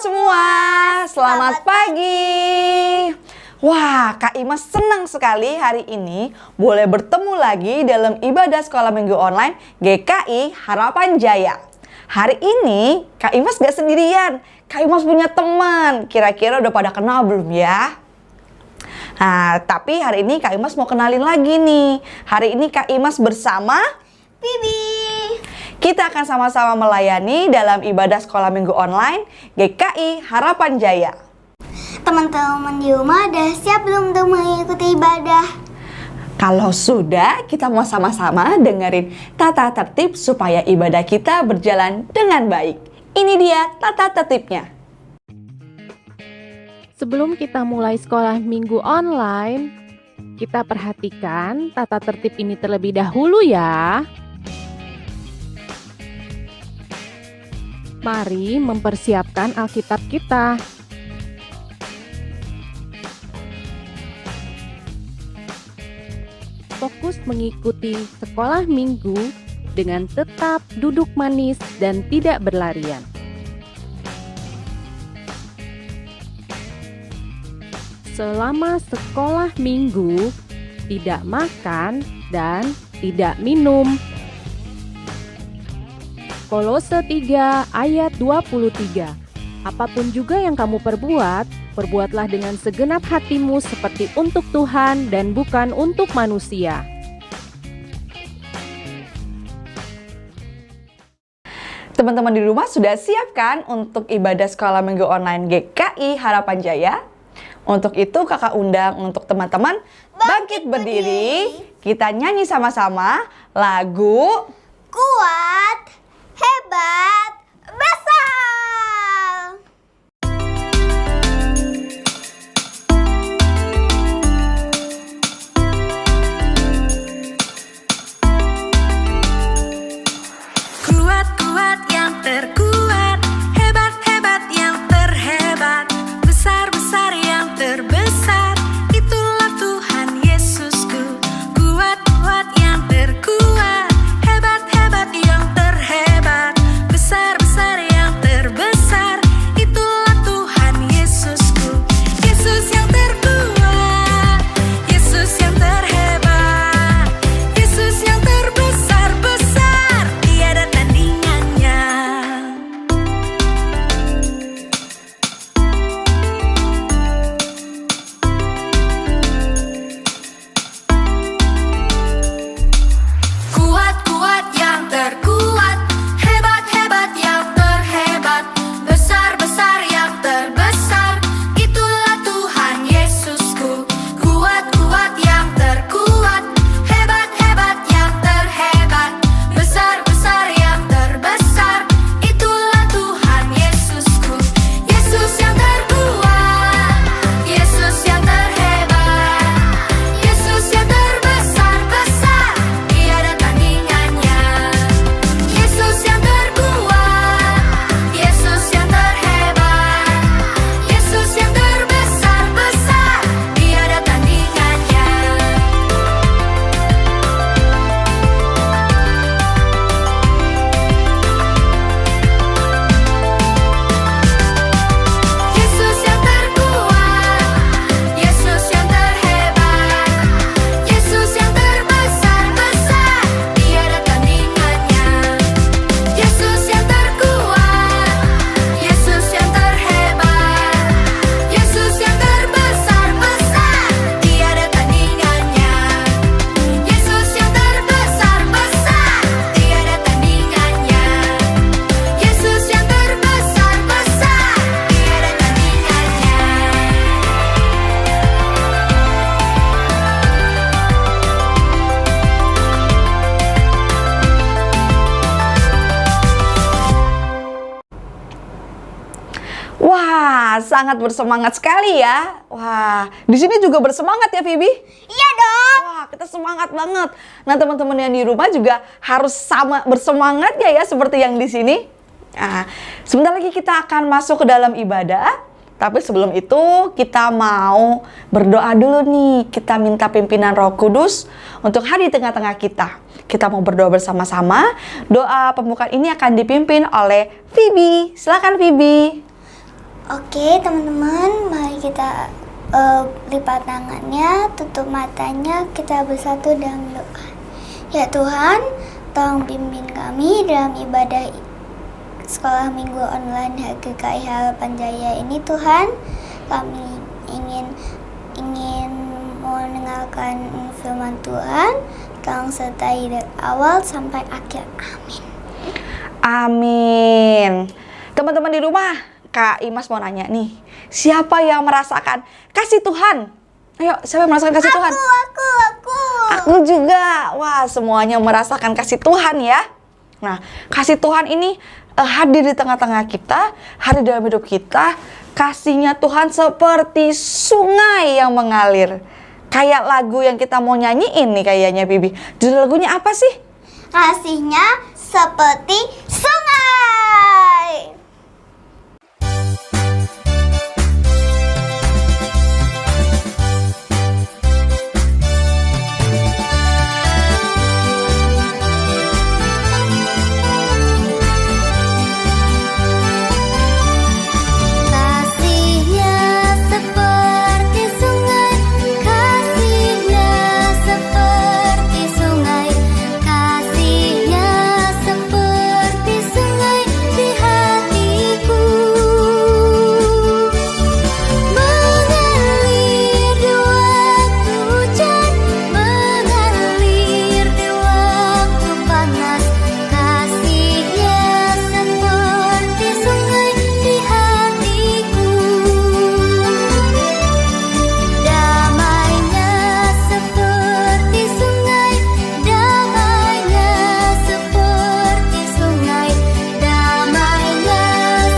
semua, selamat pagi. Wah, Kak Imas senang sekali hari ini boleh bertemu lagi dalam ibadah sekolah minggu online GKI Harapan Jaya. Hari ini Kak Imas gak sendirian, Kak Imas punya teman. Kira-kira udah pada kenal belum ya? Nah, tapi hari ini Kak Imas mau kenalin lagi nih. Hari ini Kak Imas bersama Bibi. Kita akan sama-sama melayani dalam ibadah sekolah minggu online GKI Harapan Jaya. Teman-teman di rumah udah siap belum untuk mengikuti ibadah? Kalau sudah, kita mau sama-sama dengerin tata tertib supaya ibadah kita berjalan dengan baik. Ini dia tata tertibnya. Sebelum kita mulai sekolah minggu online, kita perhatikan tata tertib ini terlebih dahulu ya. Mari mempersiapkan Alkitab kita. Fokus mengikuti sekolah minggu dengan tetap duduk manis dan tidak berlarian. Selama sekolah minggu, tidak makan dan tidak minum. Kolose 3 ayat 23. Apapun juga yang kamu perbuat, perbuatlah dengan segenap hatimu seperti untuk Tuhan dan bukan untuk manusia. Teman-teman di rumah sudah siap kan untuk ibadah sekolah minggu online GKI Harapan Jaya? Untuk itu kakak undang untuk teman-teman bangkit berdiri. Kita nyanyi sama-sama lagu Kuat, hebat, besar. Kuat-kuat yang terkuat, hebat-hebat yang terhebat, besar-besar yang terbesar, itulah Tuhan Yesusku. Kuat-kuat yang terkuat, hebat-hebat yang terhebat, besar-besar yang terbesar, itulah Tuhan Yesusku. Yesus yang terkuat, Yesus yang terhebat, Yesus yang terbesar-besar, tiada tandingannya. Kuat-kuat yang terkuat, hebat-hebat yang terhebat, besar-besar yang terbesar, itulah Tuhan Yesusku. Kuat-kuat yang terkuat, hebat-hebat yang terhebat, besar-besar yang terbesar, itulah Tuhan Yesusku. Yesus yang terkuat, Yesus yang terhebat, Yesus yang terbesar-besar, tiada tandingannya. Yesus yang terkuat, Yesus yang terhebat, Yesus yang terbesar-besar, tiada tandingannya. Yesus yang terkuat, Yesus yang terhebat, Yesus yang terbesar-besar, tiada tandingannya. Yesus yang terkuat, Yesus yang terhebat, Yesus yang terbesar-besar, tiada tandingannya. Yesus yang terbesar-besar, tiada tandingannya. Yesus yang terbesar-besar, tiada Wah, sangat bersemangat sekali ya. Wah, di sini juga bersemangat ya, Vibi? Iya dong. Wah, kita semangat banget. Nah, teman-teman yang di rumah juga harus sama bersemangat ya seperti yang di sini. Nah, sebentar lagi kita akan masuk ke dalam ibadah. Tapi sebelum itu kita mau berdoa dulu nih. Kita minta pimpinan Roh Kudus untuk hadir di tengah-tengah kita. Kita mau berdoa bersama-sama. Doa pembukaan ini akan dipimpin oleh Vibi. Silakan Vibi. Oke teman-teman, mari kita lipat tangannya, tutup matanya, kita bersatu dalam doa. Ya Tuhan, tolong pimpin kami dalam ibadah sekolah minggu online GKI Harapan Jaya ini Tuhan. Kami ingin mendengarkan firman Tuhan, tolong sertai dari awal sampai akhir. Amin. Amin. Teman-teman di rumah, Kak Imas mau nanya nih, siapa yang merasakan kasih Tuhan? Ayo, siapa yang merasakan kasih Tuhan? Aku juga. Wah, semuanya merasakan kasih Tuhan ya. Nah, kasih Tuhan ini hadir di tengah-tengah kita, hadir dalam hidup kita. Kasihnya Tuhan seperti sungai yang mengalir. Kayak lagu yang kita mau nyanyiin nih kayaknya, Bibi. Judul lagunya apa sih? Kasihnya seperti sungai. Kasihnya seperti sungai, kasihnya seperti sungai, kasihnya seperti sungai di hatiku. Mengalir di waktu hujan, mengalir di waktu panas, kasihnya seperti sungai di hatiku. Damainya seperti sungai, damainya seperti sungai, damainya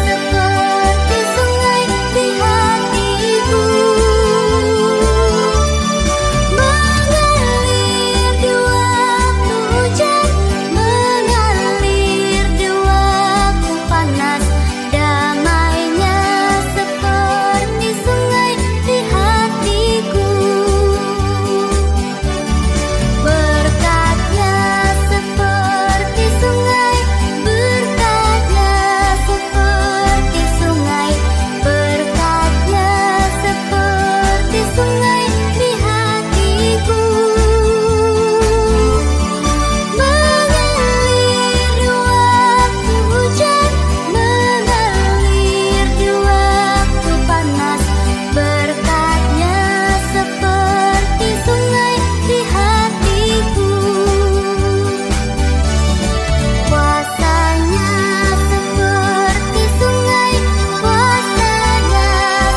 seperti sungai di hatiku. Mengalir di waktu hujan, mengalir di waktu panas, damainya seperti sungai di hatiku. Berkatnya seperti sungai, berkatnya seperti sungai, berkatnya seperti sungai di hatiku. Mengalir di waktu hujan, mengalir di waktu panas, berkatnya seperti sungai di hatiku. Kuasanya seperti sungai, kuasanya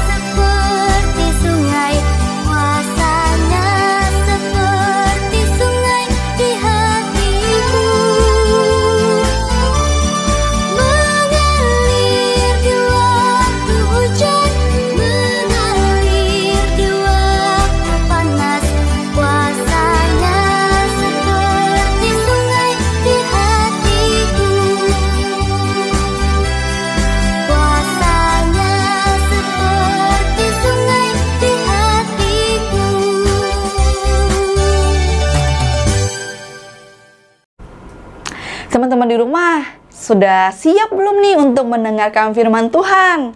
seperti sungai, kuasanya seperti sungai di hatiku. Mengalir di waktu hujan, mengalir di waktu panas, kuasanya seperti sungai di hatiku. Kuasanya seperti sungai di hatiku. Teman-teman di rumah, sudah siap belum nih untuk mendengarkan firman Tuhan?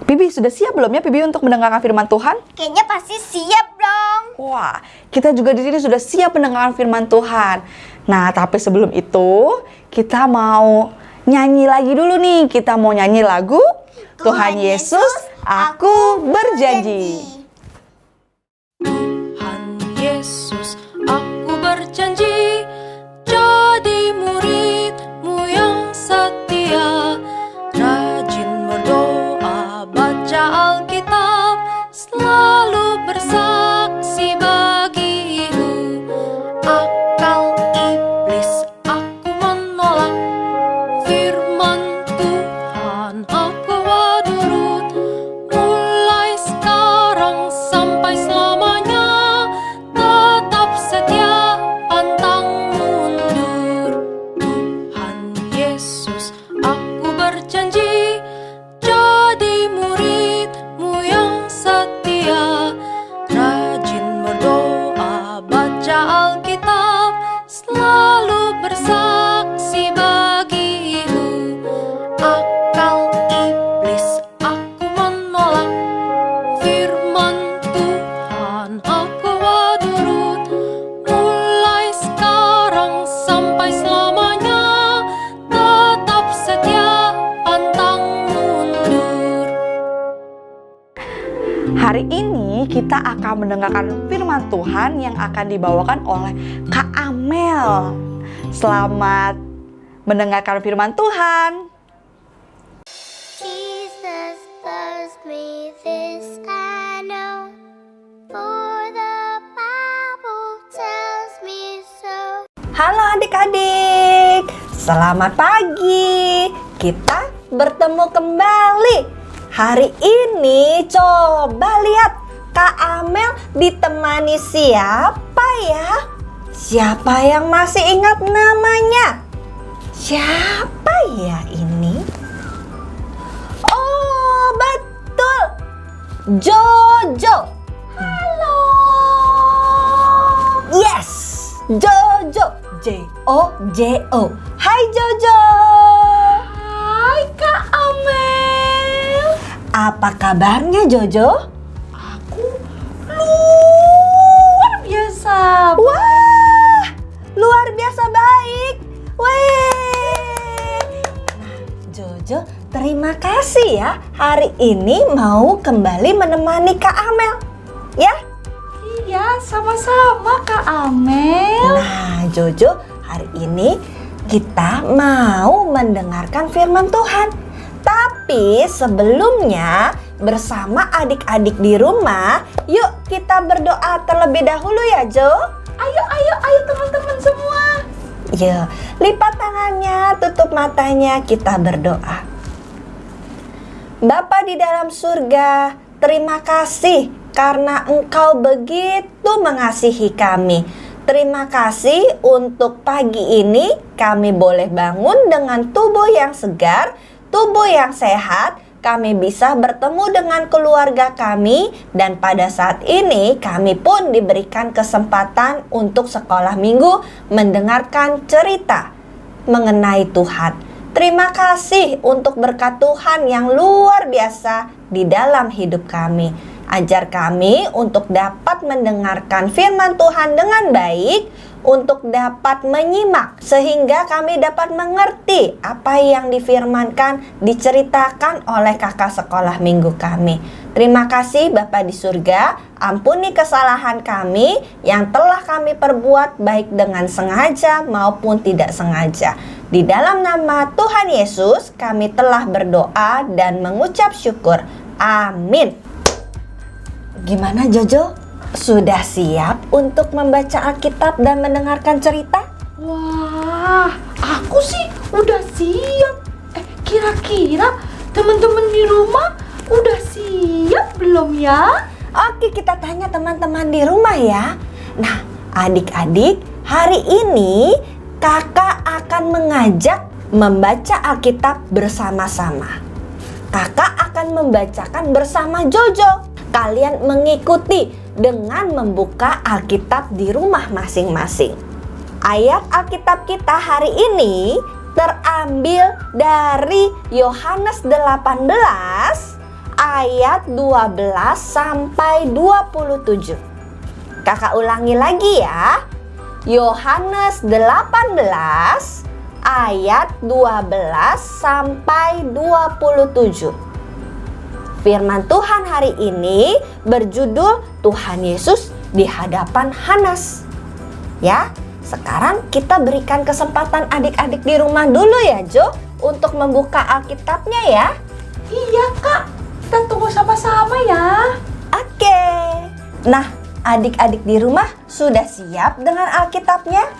Bibi, sudah siap belum ya Bibi untuk mendengarkan firman Tuhan? Kayaknya pasti siap dong. Wah, kita juga di sini sudah siap mendengarkan firman Tuhan. Nah, tapi sebelum itu, kita mau nyanyi lagi dulu nih. Kita mau nyanyi lagu Tuhan Yesus, aku berjanji. Tuhan Yesus, aku berjanji jadi murid-Mu yang setia, rajin berdoa, baca Alkitab, selalu bersaksi bagi-Mu. Akal iblis aku menolak, firman Tuhan aku turut. Mulai sekarang kita akan mendengarkan firman Tuhan yang akan dibawakan oleh Kak Amel. Selamat mendengarkan firman Tuhan. Jesus loves me, this I know, for the Bible tells me so. Halo adik-adik, selamat pagi. Kita bertemu kembali. Hari ini coba lihat, Kak Amel ditemani siapa ya? Siapa yang masih ingat namanya? Siapa ya ini? Oh, betul. Jojo. Halo. Yes, Jojo. J-O-J-O. Hai Jojo. Hai Kak Amel. Apa kabarnya Jojo? Aku luar biasa. Wah, luar biasa baik. Weh. Nah, Jojo, terima kasih ya. Hari ini mau kembali menemani Kak Amel. Ya? Iya, sama-sama Kak Amel. Nah, Jojo, hari ini kita mau mendengarkan firman Tuhan. Tapi sebelumnya bersama adik-adik di rumah, yuk kita berdoa terlebih dahulu ya, Jo. Ayo teman-teman semua. Ya, lipat tangannya, tutup matanya, kita berdoa. Bapa di dalam surga, terima kasih karena Engkau begitu mengasihi kami. Terima kasih untuk pagi ini kami boleh bangun dengan tubuh yang segar, tubuh yang sehat. Kami bisa bertemu dengan keluarga kami, dan pada saat ini kami pun diberikan kesempatan untuk sekolah minggu mendengarkan cerita mengenai Tuhan. Terima kasih untuk berkat Tuhan yang luar biasa di dalam hidup kami. Ajar kami untuk dapat mendengarkan firman Tuhan dengan baik, untuk dapat menyimak sehingga kami dapat mengerti apa yang difirmankan, diceritakan oleh kakak sekolah minggu kami. Terima kasih Bapa di surga, ampuni kesalahan kami yang telah kami perbuat baik dengan sengaja maupun tidak sengaja. Di dalam nama Tuhan Yesus kami telah berdoa dan mengucap syukur. Amin. Gimana Jojo? Sudah siap untuk membaca Alkitab dan mendengarkan cerita? Wah, aku sih udah siap. Kira-kira teman-teman di rumah udah siap belum ya? Oke, kita tanya teman-teman di rumah ya. Nah, adik-adik, hari ini kakak akan mengajak membaca Alkitab bersama-sama. Kakak akan membacakan bersama Jojo. Kalian mengikuti dengan membuka Alkitab di rumah masing-masing. Ayat Alkitab kita hari ini terambil dari Yohanes 18 ayat 12 sampai 27. Kakak ulangi lagi ya. Yohanes 18 ayat 12 sampai 27. Firman Tuhan hari ini berjudul Tuhan Yesus di hadapan Hanas. Ya, sekarang kita berikan kesempatan adik-adik di rumah dulu ya Jo, untuk membuka Alkitabnya ya. Iya Kak, kita tunggu sama-sama ya. Oke. Nah, adik-adik di rumah sudah siap dengan Alkitabnya?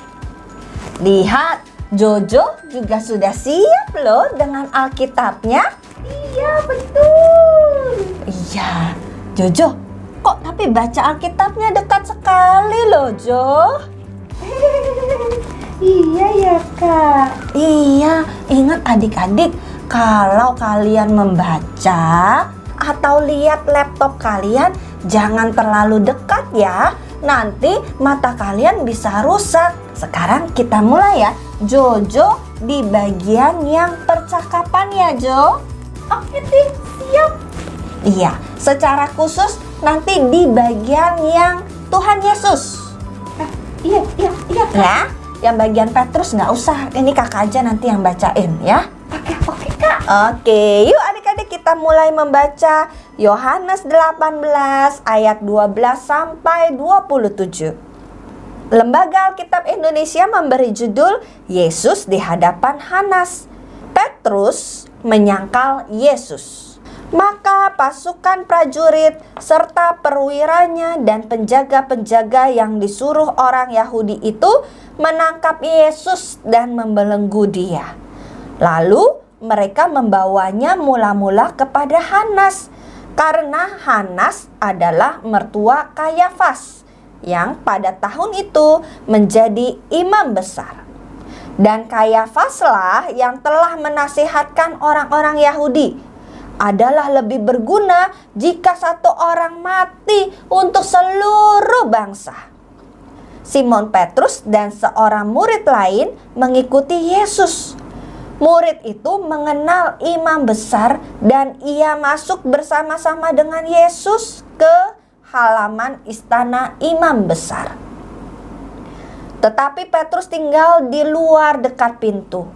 Lihat, Jojo juga sudah siap loh dengan Alkitabnya. Iya betul. Iya, Jojo, kok tapi baca Alkitabnya dekat sekali loh, Jo? Iya ya Kak. Iya, ingat adik-adik, kalau kalian membaca atau lihat laptop kalian, jangan terlalu dekat ya. Nanti mata kalian bisa rusak. Sekarang kita mulai ya. Jojo di bagian yang percakapan ya, Jo. Oke deh, siap. Iya, secara khusus nanti di bagian yang Tuhan Yesus. Iya Kak. Ya, yang bagian Petrus nggak usah. Ini kakak aja nanti yang bacain ya. Oke Kak. Oke, yuk adik-adik kita mulai membaca Yohanes 18 ayat 12 sampai 27. Lembaga Alkitab Indonesia memberi judul Yesus di hadapan Hanas. Petrus menyangkal Yesus. Maka pasukan prajurit serta perwiranya dan penjaga-penjaga yang disuruh orang Yahudi itu menangkap Yesus dan membelenggu dia. Lalu mereka membawanya mula-mula kepada Hanas, karena Hanas adalah mertua Kayafas yang pada tahun itu menjadi imam besar. Dan Kayafaslah yang telah menasihatkan orang-orang Yahudi, adalah lebih berguna jika satu orang mati untuk seluruh bangsa. Simon Petrus dan seorang murid lain mengikuti Yesus. Murid itu mengenal imam besar dan ia masuk bersama-sama dengan Yesus ke halaman istana imam besar. Tetapi Petrus tinggal di luar dekat pintu.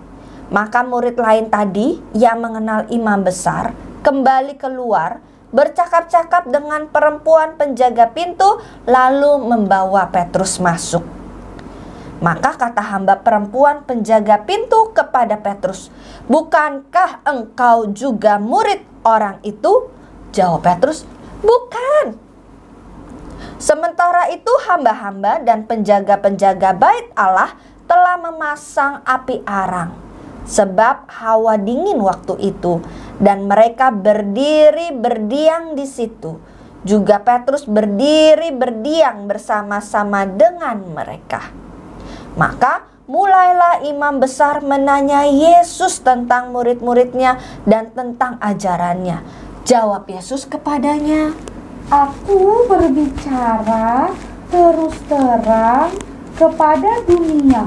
Maka murid lain tadi yang mengenal imam besar kembali keluar, bercakap-cakap dengan perempuan penjaga pintu, lalu membawa Petrus masuk. Maka kata hamba perempuan penjaga pintu kepada Petrus, "Bukankah engkau juga murid orang itu?" Jawab Petrus, "Bukan." Sementara itu hamba-hamba dan penjaga-penjaga bait Allah telah memasang api arang, sebab hawa dingin waktu itu, dan mereka berdiri berdiam di situ. Juga Petrus berdiri berdiam bersama-sama dengan mereka. Maka mulailah imam besar menanya Yesus tentang murid-muridnya dan tentang ajarannya. Jawab Yesus kepadanya, Aku berbicara terus terang kepada dunia.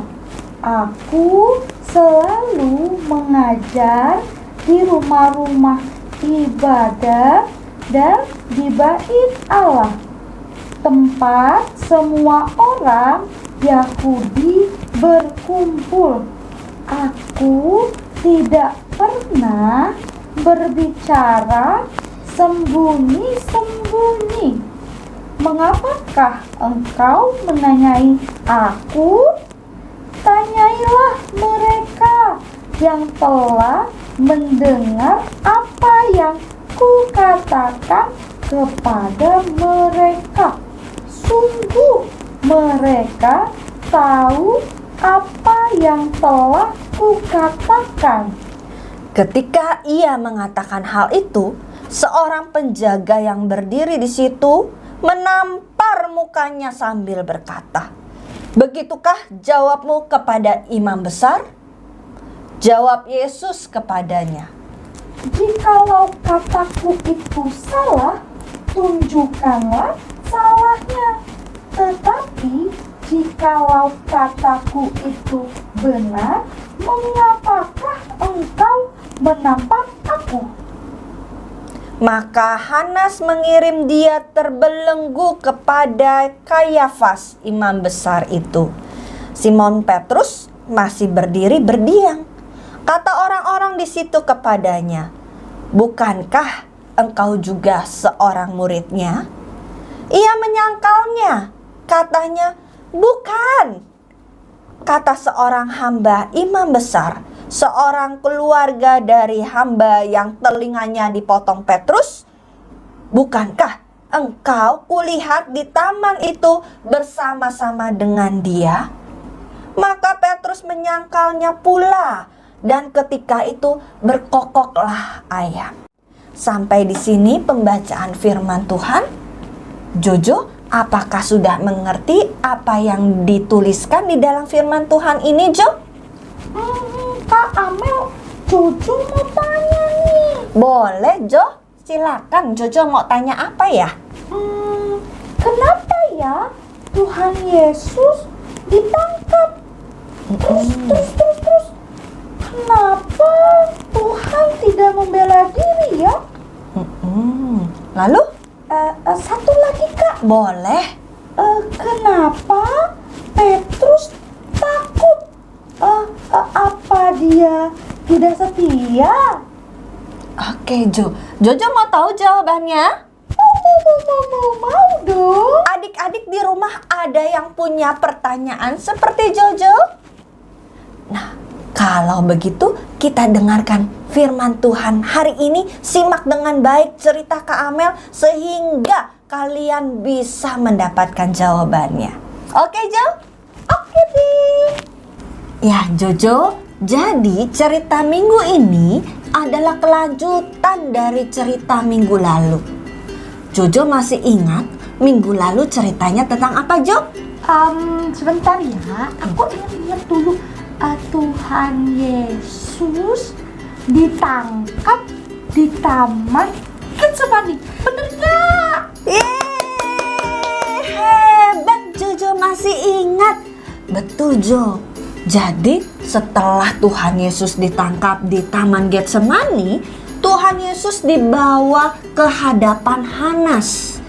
Aku selalu mengajar di rumah-rumah ibadah dan di bait Allah, tempat semua orang Yahudi berkumpul. Aku tidak pernah berbicara sembunyi-sembunyi. Mengapakah engkau menanyai aku? Tanyailah mereka yang telah mendengar apa yang kukatakan kepada mereka. Sungguh mereka tahu apa yang telah kukatakan. Ketika ia mengatakan hal itu, seorang penjaga yang berdiri di situ menampar mukanya sambil berkata, "Begitukah jawabmu kepada imam besar?" Jawab Yesus kepadanya, Jikalau kataku itu salah, tunjukkanlah salahnya. Tetapi jikalau kataku itu benar, mengapakah engkau menampar aku? Maka Hanas mengirim dia terbelenggu kepada Kayafas, imam besar itu. Simon Petrus masih berdiri berdiam. Kata orang-orang di situ kepadanya, "Bukankah engkau juga seorang muridnya?" Ia menyangkalnya. Katanya, "Bukan." Kata seorang hamba imam besar, seorang keluarga dari hamba yang telinganya dipotong Petrus, "Bukankah engkau kulihat di taman itu bersama-sama dengan dia?" Maka Petrus menyangkalnya pula, dan ketika itu berkokoklah ayam. Sampai di sini pembacaan firman Tuhan. Jojo, apakah sudah mengerti apa yang dituliskan di dalam firman Tuhan ini, Jo? Kak Amel, Jojo mau tanya nih. Boleh, Jo. Silakan, Jojo mau tanya apa ya? Kenapa ya Tuhan Yesus ditangkap? Terus, kenapa Tuhan tidak membela diri ya? Lalu? Satu lagi Kak, Boleh. kenapa Petrus takut? Apa dia tidak setia? Oke Jo, Jojo mau tahu jawabannya? Mau dong. Adik-adik di rumah ada yang punya pertanyaan seperti Jojo? Nah, kalau begitu kita dengarkan firman Tuhan hari ini. Simak dengan baik cerita Kak Amel sehingga kalian bisa mendapatkan jawabannya. Oke Jo? Oke deh. Ya Jojo, jadi cerita minggu ini adalah kelanjutan dari cerita minggu lalu. Jojo masih ingat minggu lalu ceritanya tentang apa Jo? Sebentar ya, aku ingat dulu. Tuhan Yesus ditangkap di taman Getsemani. Bener gak? Yeay, hebat Jojo masih ingat. Betul Jo. Jadi setelah Tuhan Yesus ditangkap di taman Getsemani, Tuhan Yesus dibawa ke hadapan Hanas.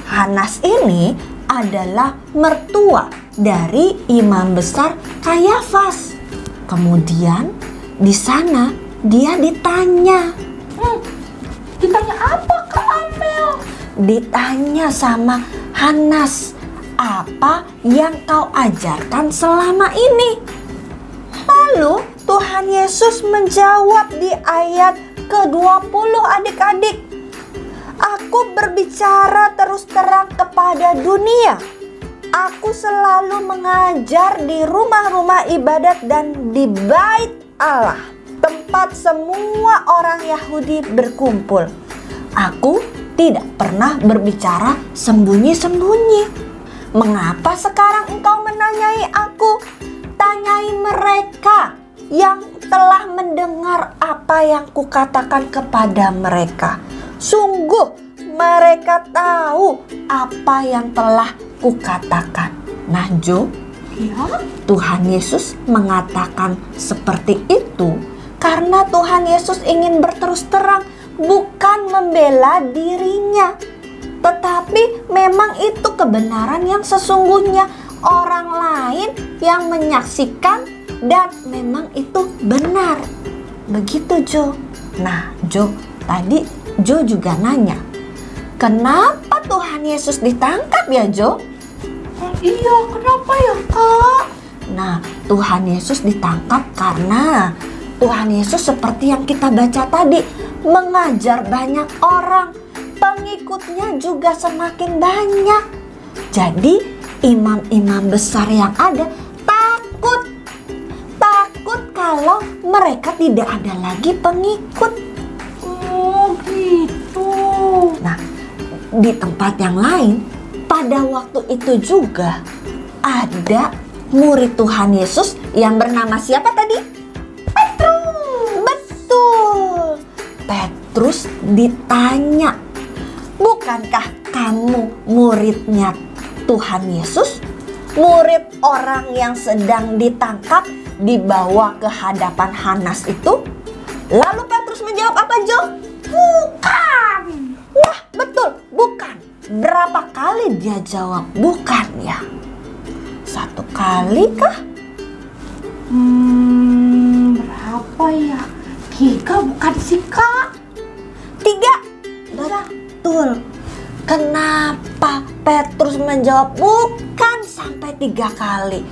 Hanas ini adalah mertua dari imam besar Kayafas. Kemudian di sana dia ditanya. Ditanya apa Kak Amel? Ditanya sama Hanas, apa yang kau ajarkan selama ini? Lalu Tuhan Yesus menjawab di ayat ke-20 adik-adik. Aku berbicara terus terang kepada dunia. Aku selalu mengajar di rumah-rumah ibadat dan di bait Allah, tempat semua orang Yahudi berkumpul. Aku tidak pernah berbicara sembunyi-sembunyi. Mengapa sekarang engkau menanyai aku? Tanyai mereka yang telah mendengar apa yang kukatakan kepada mereka. Sungguh mereka tahu apa yang telah kukatakan. Nah Jo, Ya, Tuhan Yesus mengatakan seperti itu karena Tuhan Yesus ingin berterus terang, bukan membela dirinya. Tetapi memang itu kebenaran yang sesungguhnya, orang lain yang menyaksikan dan memang itu benar. Begitu Jo. Nah Jo, tadi Jo juga nanya, kenapa Tuhan Yesus ditangkap ya Jo? iya, kenapa ya Kak? Nah, Tuhan Yesus ditangkap karena Tuhan Yesus seperti yang kita baca tadi, mengajar banyak orang, pengikutnya juga semakin banyak. Jadi imam-imam besar yang ada takut kalau mereka tidak ada lagi pengikut. Oh gitu. Nah, di tempat yang lain, pada waktu itu juga ada murid Tuhan Yesus yang bernama siapa tadi? Petrus. Betul. Petrus ditanya, bukankah kamu muridnya Tuhan Yesus? Murid orang yang sedang ditangkap dibawa ke hadapan Hanas itu? Lalu Petrus menjawab apa Jo? Bukan. Wah betul, bukan. Berapa kali dia jawab bukan ya? 1 kali kah? Berapa ya? 3 bukan sih Kak? 3. Betul. Kenapa Petrus menjawab bukan sampai 3 kali?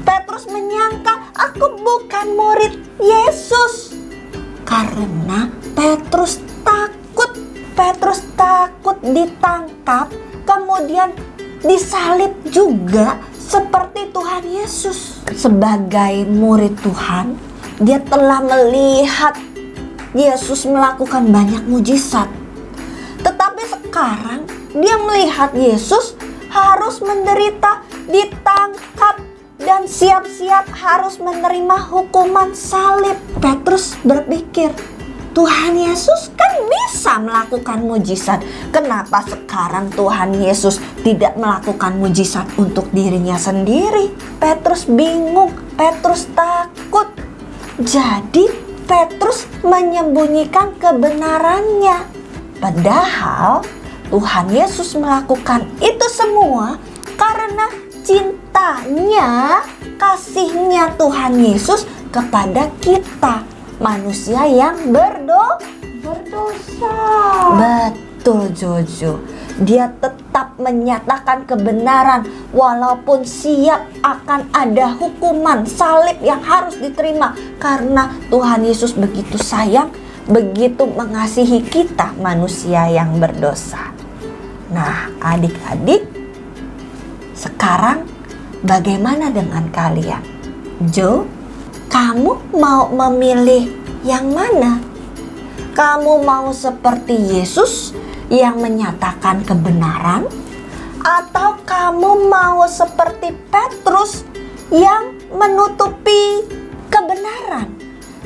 Petrus menyangka aku bukan murid Yesus. Karena Petrus takut. Petrus takut ditangkap, kemudian disalib juga seperti Tuhan Yesus. Sebagai murid Tuhan, dia telah melihat Yesus melakukan banyak mujizat. Tetapi sekarang dia melihat Yesus harus menderita, ditangkap, dan siap-siap harus menerima hukuman salib. Petrus berpikir, Tuhan Yesus kan bisa melakukan mujizat. Kenapa sekarang Tuhan Yesus tidak melakukan mujizat untuk dirinya sendiri? Petrus bingung, Petrus takut. Jadi Petrus menyembunyikan kebenarannya. Padahal Tuhan Yesus melakukan itu semua karena cintanya, kasihnya Tuhan Yesus kepada kita, manusia yang berdosa. Betul Jojo, dia tetap menyatakan kebenaran walaupun siap akan ada hukuman salib yang harus diterima karena Tuhan Yesus begitu sayang, begitu mengasihi kita manusia yang berdosa. Nah, adik-adik, sekarang bagaimana dengan kalian? Jo, kamu mau memilih yang mana? Kamu mau seperti Yesus yang menyatakan kebenaran, atau kamu mau seperti Petrus yang menutupi kebenaran?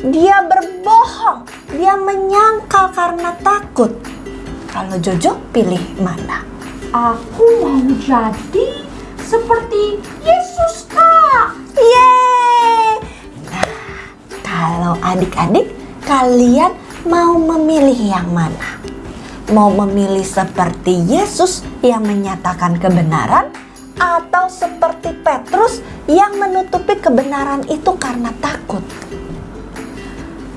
Dia berbohong, dia menyangkal karena takut. Kalau Jojo pilih mana? Aku mau jadi seperti Yesus, Kak. Yeay! Nah, kalau adik-adik kalian mau memilih yang mana? Mau memilih seperti Yesus yang menyatakan kebenaran, atau seperti Petrus yang menutupi kebenaran itu karena takut?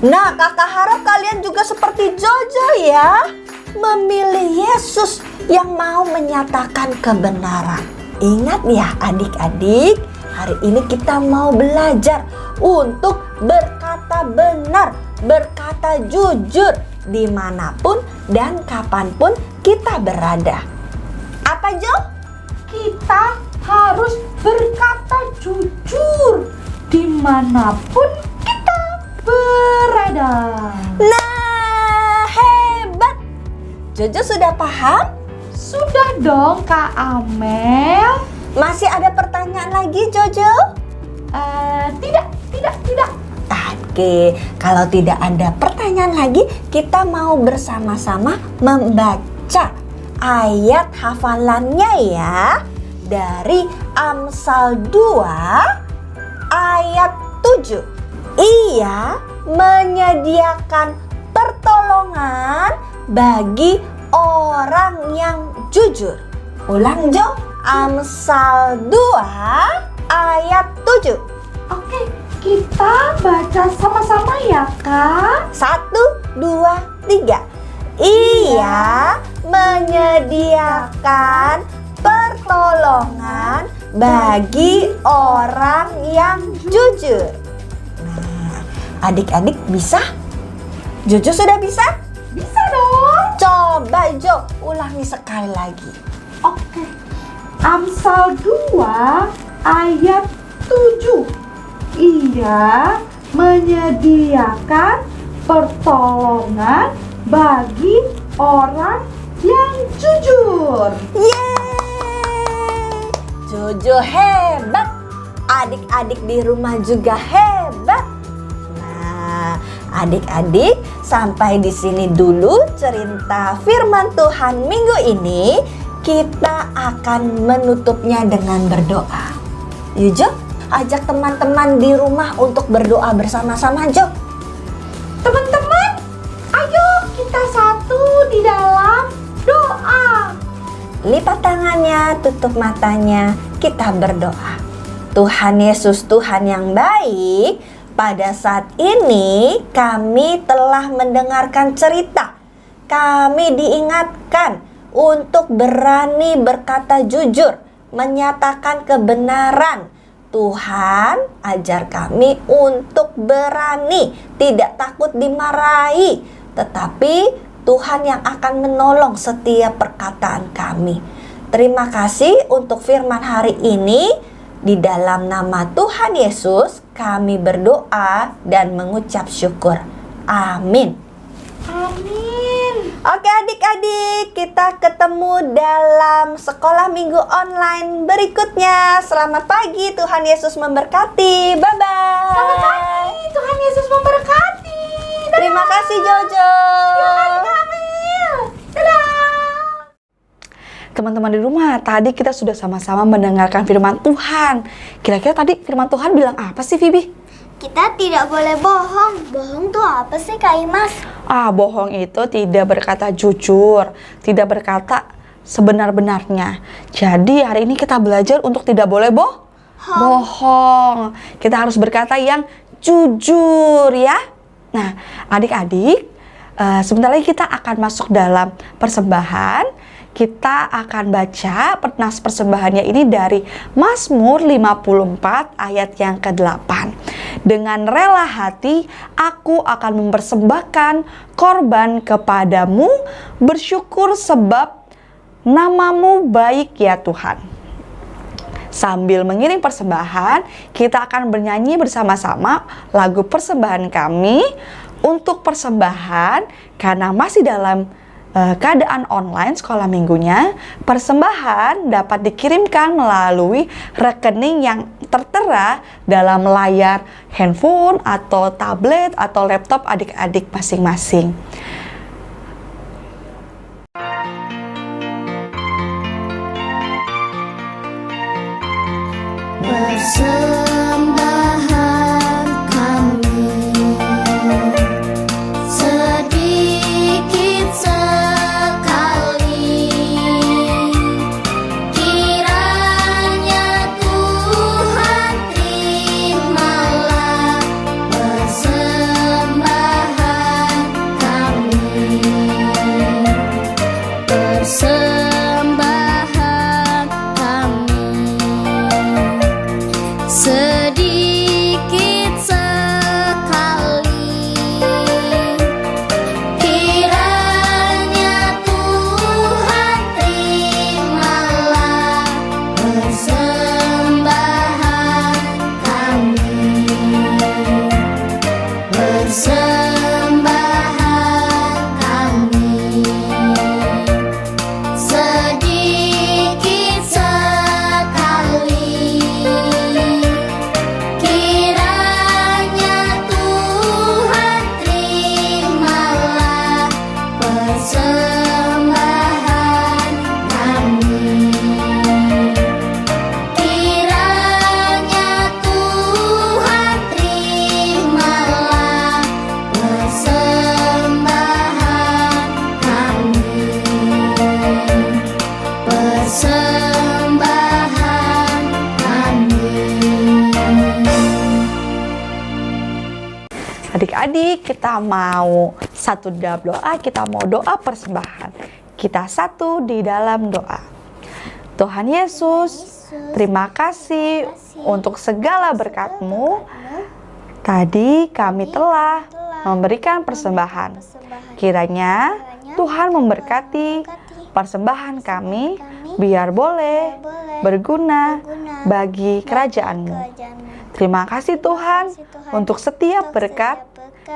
Nah, kakak harap kalian juga seperti Jojo ya, memilih Yesus yang mau menyatakan kebenaran. Ingat ya adik-adik, hari ini kita mau belajar untuk berkata benar, berkata jujur dimanapun dan kapanpun kita berada. Apa Jo? Kita harus berkata jujur dimanapun kita berada. Nah, hebat. Jojo sudah paham? Sudah dong, Kak Amel. Masih ada pertanyaan lagi Jojo? Tidak. Oke, kalau tidak ada pertanyaan lagi, kita mau bersama-sama membaca ayat hafalannya ya. Dari Amsal 2 ayat 7. Ia menyediakan pertolongan bagi orang yang jujur. Ulang Jo, Amsal 2 ayat 7. Oke, kita baca sama-sama ya, Kak. 1, 2, 3. Ia menyediakan pertolongan bagi orang yang jujur. Nah, adik-adik bisa? Jojo sudah bisa? Bisa dong. Coba Jo, ulangi sekali lagi. Oke. Amsal 2 ayat 7. Ia menyediakan pertolongan bagi orang yang jujur. Yeay! Jojo hebat. Adik-adik di rumah juga hebat. Nah, adik-adik, sampai di sini dulu cerita firman Tuhan minggu ini. Kita akan menutupnya dengan berdoa. Yuk Jo, ajak teman-teman di rumah untuk berdoa bersama-sama Jo. Teman-teman, ayo kita satu di dalam doa. Lipat tangannya, tutup matanya, kita berdoa. Tuhan Yesus, Tuhan yang baik, pada saat ini kami telah mendengarkan cerita. Kami diingatkan untuk berani berkata jujur, menyatakan kebenaran. Tuhan, ajar kami untuk berani, tidak takut dimarahi, tetapi Tuhan yang akan menolong setiap perkataan kami. Terima kasih untuk firman hari ini. Di dalam nama Tuhan Yesus, kami berdoa dan mengucap syukur. Amin. Amin. Oke adik-adik, kita ketemu dalam sekolah minggu online berikutnya. Selamat pagi, Tuhan Yesus memberkati. Bye-bye. Selamat pagi, Tuhan Yesus memberkati. Terima kasih Jojo. Dadah. Teman-teman di rumah, tadi kita sudah sama-sama mendengarkan firman Tuhan. Kira-kira tadi firman Tuhan bilang apa sih, Fibi? Kita tidak boleh bohong. Bohong tuh apa sih, Kak Imas? Bohong itu tidak berkata jujur, tidak berkata sebenar-benarnya. Jadi hari ini kita belajar untuk tidak boleh bohong. Kita harus berkata yang jujur ya. Nah, adik-adik, sebentar lagi kita akan masuk dalam persembahan. Kita akan baca nas persembahannya ini dari Mazmur 54 ayat yang ke-8. Dengan rela hati aku akan mempersembahkan korban kepadamu, bersyukur sebab namamu baik ya Tuhan. Sambil mengiring persembahan, kita akan bernyanyi bersama-sama lagu persembahan kami. Untuk persembahan, karena masih dalam keadaan online sekolah minggunya, persembahan dapat dikirimkan melalui rekening yang tertera dalam layar handphone atau tablet atau laptop adik-adik masing-masing. Persembahan kami sedikit sekali, kiranya Tuhan terimalah persembahan kami. Persembahan kami sedikit sekali, kiranya Tuhan terimalah persembahan kami. Persembahan kami sedikit sekali, kiranya Tuhan terimalah persembahan kami. Kiranya Tuhan terimalah persembahan kami. Persembahan kami. Adik-adik, kita mau satu dalam doa, kita mau doa persembahan. Kita satu di dalam doa. Tuhan Yesus, terima kasih untuk segala berkat-Mu. Tadi kami telah memberikan persembahan. Kiranya Tuhan memberkati persembahan kami, biar boleh berguna bagi kerajaan-Mu. Terima kasih Tuhan untuk setiap berkat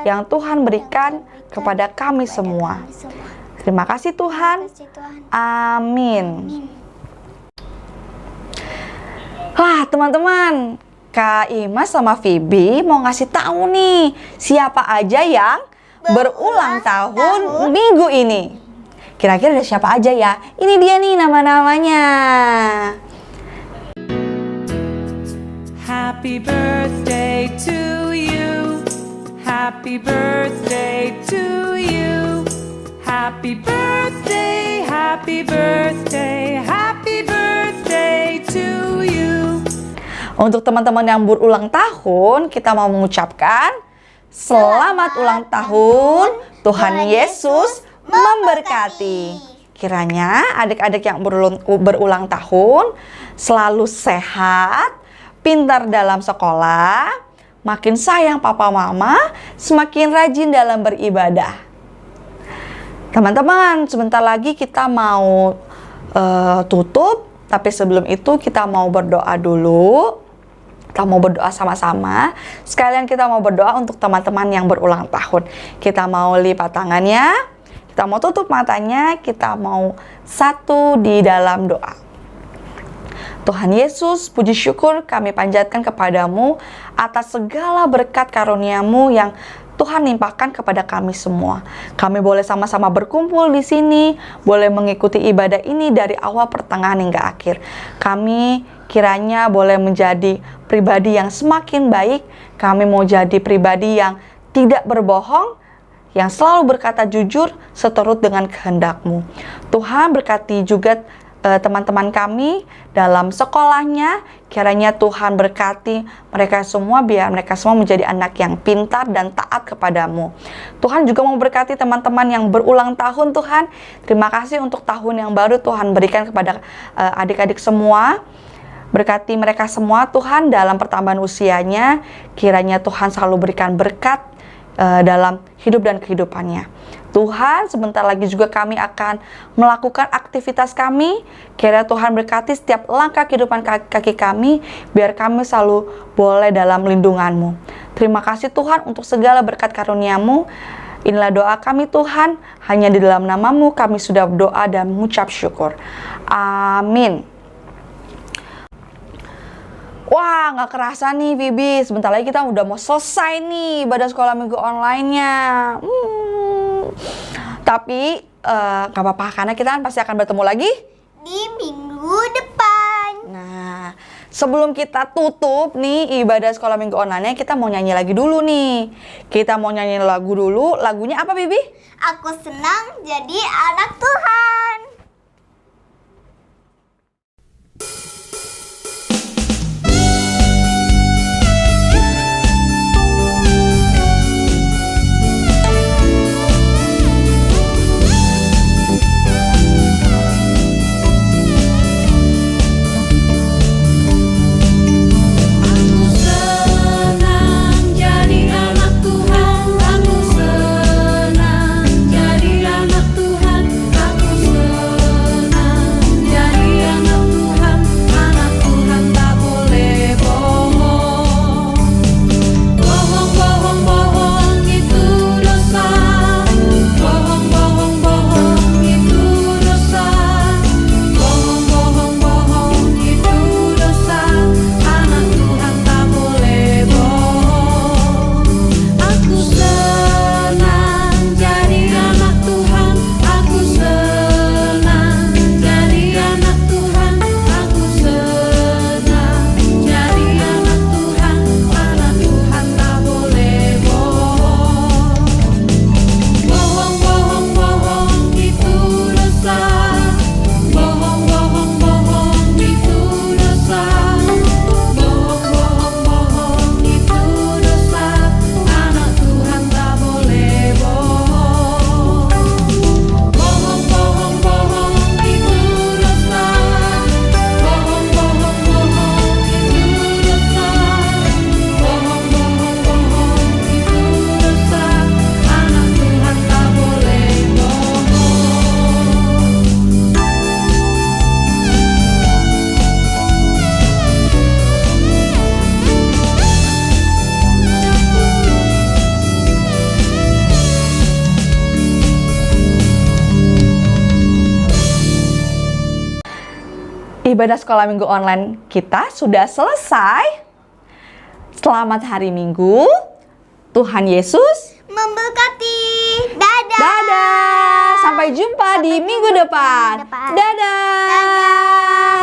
yang Tuhan berikan kepada kami semua. Terima kasih Tuhan. Amin. Wah, teman-teman, Kak Imas sama Phoebe mau ngasih tahu nih siapa aja yang berulang tahun minggu ini. Kira-kira ada siapa aja ya? Ini dia nih nama-namanya. Happy birthday to you. Happy birthday to you. Happy birthday, happy birthday, happy birthday to you. Untuk teman-teman yang berulang tahun, kita mau mengucapkan selamat ulang tahun. Tuhan Yesus memberkati. Kiranya adik-adik yang berulang tahun selalu sehat, pintar dalam sekolah, makin sayang papa mama, semakin rajin dalam beribadah. Teman-teman, sebentar lagi kita mau tutup, tapi sebelum itu kita mau berdoa dulu. Kita mau berdoa sama-sama. Sekalian kita mau berdoa untuk teman-teman yang berulang tahun. Kita mau lipat tangannya, kita mau tutup matanya, kita mau satu di dalam doa. Tuhan Yesus, puji syukur kami panjatkan kepadamu atas segala berkat karunia-Mu yang Tuhan limpahkan kepada kami semua. Kami boleh sama-sama berkumpul di sini, boleh mengikuti ibadah ini dari awal pertengahan hingga akhir. Kami kiranya boleh menjadi pribadi yang semakin baik. Kami mau jadi pribadi yang tidak berbohong, yang selalu berkata jujur seturut dengan kehendak-Mu. Tuhan berkati juga teman-teman kami dalam sekolahnya. Kiranya Tuhan berkati mereka semua, biar mereka semua menjadi anak yang pintar dan taat kepadamu. Tuhan juga mau berkati teman-teman yang berulang tahun Tuhan. Terima kasih untuk tahun yang baru Tuhan berikan kepada adik-adik semua. Berkati mereka semua Tuhan dalam pertambahan usianya. Kiranya Tuhan selalu berikan berkat dalam hidup dan kehidupannya. Tuhan, sebentar lagi juga kami akan melakukan aktivitas kami. Kiranya Tuhan berkati setiap langkah kehidupan kaki kami, biar kami selalu boleh dalam lindungan-Mu. Terima kasih Tuhan untuk segala berkat karunia-Mu. Inilah doa kami Tuhan, hanya di dalam nama-Mu kami sudah berdoa dan mengucap syukur. Amin. Wah, nggak kerasa nih Bibi, sebentar lagi kita udah mau selesai nih ibadah sekolah minggu online-nya. Tapi nggak apa-apa, karena kita kan pasti akan bertemu lagi Di minggu depan. Nah, sebelum kita tutup nih ibadah sekolah minggu online-nya, kita mau nyanyi lagi dulu nih. Kita mau nyanyi lagu dulu. Lagunya apa Bibi? Aku senang jadi anak Tuhan. Aku senang jadi anak Tuhan. Aku senang jadi anak Tuhan. Aku senang jadi anak Tuhan. Anak Tuhan tak boleh bohong. Bohong, bohong, bohong itu dosa. Bohong, bohong, bohong itu dosa. Bohong, bohong, bohong itu dosa. Anak Tuhan tak boleh bohong. Aku senang jadi anak Tuhan. Aku senang jadi anak Tuhan. Aku senang jadi anak Tuhan. Anak Tuhan tak boleh bohong. Bohong, bohong, bohong itu dosa. Bohong, bohong, bohong itu dosa. Bohong, bohong, bohong itu dosa. Anak Tuhan tak boleh bohong. Bohong, bohong, bohong itu dosa. Bohong, bohong, bohong itu dosa. Bohong, bohong, bohong itu dosa. Anak Tuhan tak boleh bohong. Ibadah sekolah minggu online kita sudah selesai. Selamat hari Minggu. Tuhan Yesus Memberkati. Dadah. dadah. Sampai jumpa di minggu depan. depan. Dadah. Dadah.